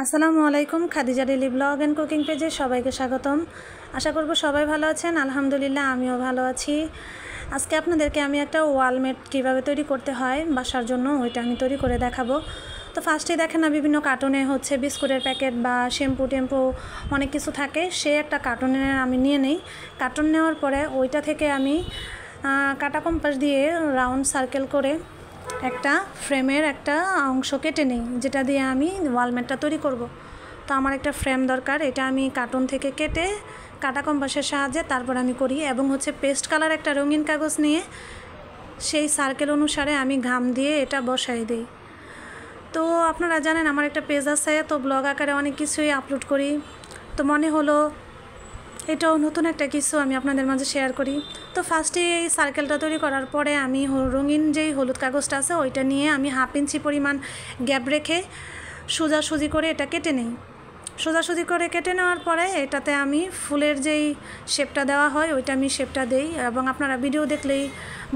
আসসালামু আলাইকুম। Khadija daily blog and cooking পেজে সবাইকে স্বাগতম। আশা করব সবাই ভালো আছেন। আলহামদুলিল্লাহ আমিও ভালো আছি। আজকে আপনাদেরকে আমি একটা ওয়ালমেট কিভাবে তৈরি করতে হয় বাসার জন্য ওইটা আমি তৈরি করে দেখাবো। তো ফার্স্টে দেখেন না বিভিন্ন কার্টুনে হচ্ছে বিস্কুটের প্যাকেট বা শ্যাম্পু টেম্পু অনেক কিছু থাকে, সে একটা কার্টুনে আমি নিয়ে নেই। কার্টুন নেওয়ার পরে ওইটা থেকে আমি কাটা কম্পাস দিয়ে রাউন্ড সার্কেল করে একটা ফ্রেমের একটা অংশ কেটে নেই, যেটা দিয়ে আমি ওয়ালমেটটা তৈরি করব। তো আমার একটা ফ্রেম দরকার, এটা আমি কার্টুন থেকে কেটে কাটা কম্পাসের সাহায্যে তারপর আমি করি। এবং হচ্ছে পেস্ট কালার একটা রঙিন কাগজ নিয়ে সেই সার্কেল অনুসারে আমি ঘাম দিয়ে এটা বসাই দিই। তো আপনারা জানেন আমার একটা পেজ আছে, তো ব্লগ আকারে অনেক কিছুই আপলোড করি। তো মনে হলো এটাও নতুন একটা কিছু আমি আপনাদের মাঝে শেয়ার করি। তো ফার্স্টে এই সার্কেলটা তৈরি করার পরে আমি রঙিন যেই হলুদ কাগজটা আছে ওইটা নিয়ে আমি 1/2 ইঞ্চি পরিমাণ গ্যাপ রেখে সোজাসুজি করে এটা কেটে নিই। সোজাসুজি করে কেটে নেওয়ার পরে এটাতে আমি ফুলের যেই শেপটা দেওয়া হয় ওইটা আমি শেপটা দেই, এবং আপনারা ভিডিও দেখলেই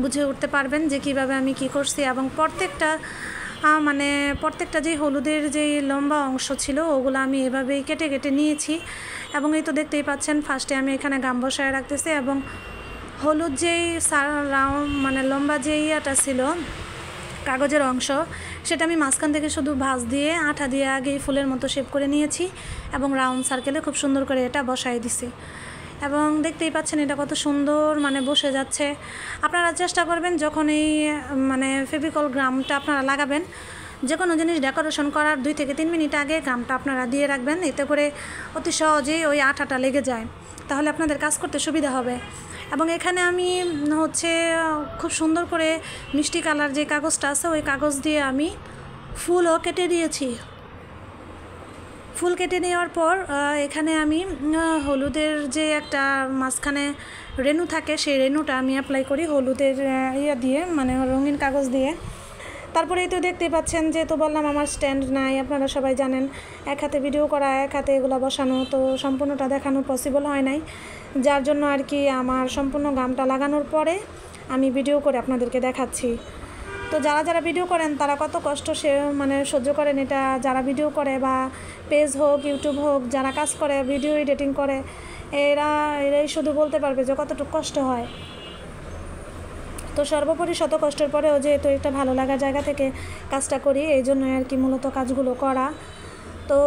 বুঝে উঠতে পারবেন যে কীভাবে আমি কী করছি। এবং প্রত্যেকটা যেই হলুদের যেই লম্বা অংশ ছিল ওগুলো আমি এভাবেই কেটে কেটে নিয়েছি। এবং এই তো দেখতেই পাচ্ছেন ফার্স্টে আমি এখানে গাম বসায় রাখতেছি, এবং হলুদ যেই লম্বা যেই ইয়েটা ছিল কাগজের অংশ সেটা আমি মাঝখান থেকে শুধু ভাঁজ দিয়ে আঠা দিয়ে আগেই ফুলের মতো শেপ করে নিয়েছি এবং রাউন্ড সার্কেলে খুব সুন্দর করে এটা বসাই দিছি। এবং দেখতেই পাচ্ছেন এটা কত সুন্দর বসে যাচ্ছে। আপনারা চেষ্টা করবেন যখন এই ফেভিকল গ্রামটা আপনারা লাগাবেন, যে কোনো জিনিস ডেকোরেশন করার 2 থেকে 3 মিনিট আগে গামটা আপনারা দিয়ে রাখবেন, এতে করে অতি সহজেই ওই আঠাটা লেগে যায়, তাহলে আপনাদের কাজ করতে সুবিধা হবে। এবং এখানে আমি খুব সুন্দর করে মিষ্টি কালার যে কাগজটা আছে ওই কাগজ দিয়ে আমি ফুলও কেটে দিয়েছি। ফুল কেটে নেওয়ার পর এখানে আমি হলুদের যে একটা মাঝখানে রেণু থাকে সেই রেণুটা আমি অ্যাপ্লাই করি হলুদের দিয়ে রঙিন কাগজ দিয়ে। তারপরে এই তো দেখতে পাচ্ছেন, যেহেতু বললাম আমার স্ট্যান্ড নাই, আপনারা সবাই জানেন এক হাতে ভিডিও করা এক হাতে এগুলো বসানো, তো সম্পূর্ণটা দেখানো পসিবল হয় নাই, যার জন্য আর কি আমার সম্পূর্ণ গামটা লাগানোর পরে আমি ভিডিও করে আপনাদেরকে দেখাচ্ছি। তো যারা ভিডিও করেন তারা কত কষ্ট সহ্য করেন, এটা যারা ভিডিও করে বা পেজ হোক ইউটিউব হোক যারা কাজ করে ভিডিও এডিটিং করে এরাই শুধু বলতে পারবে যে কতটুকু কষ্ট হয়। তো সর্বোপরি শত কষ্টের পরেও যেহেতু একটা ভালো লাগার জায়গা থেকে কাজটা করি, এই জন্য আর কি মূলত কাজগুলো করা। তো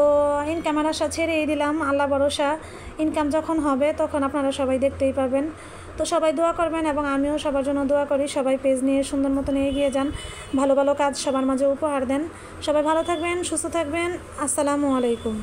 ইনকামের আশা ছেড়েই দিলাম, আল্লাহ ভরসা, ইনকাম যখন হবে তখন আপনারা সবাই দেখতেই পাবেন। তো সবাই দোয়া করবেন এবং আমিও সবার জন্য দোয়া করি, সবাই পেজ নিয়ে সুন্দর মতন এগিয়ে যান, ভালো ভালো কাজ সবার মাঝে উপহার দেন। সবাই ভালো থাকবেন, সুস্থ থাকবেন। আসসালামু আলাইকুম।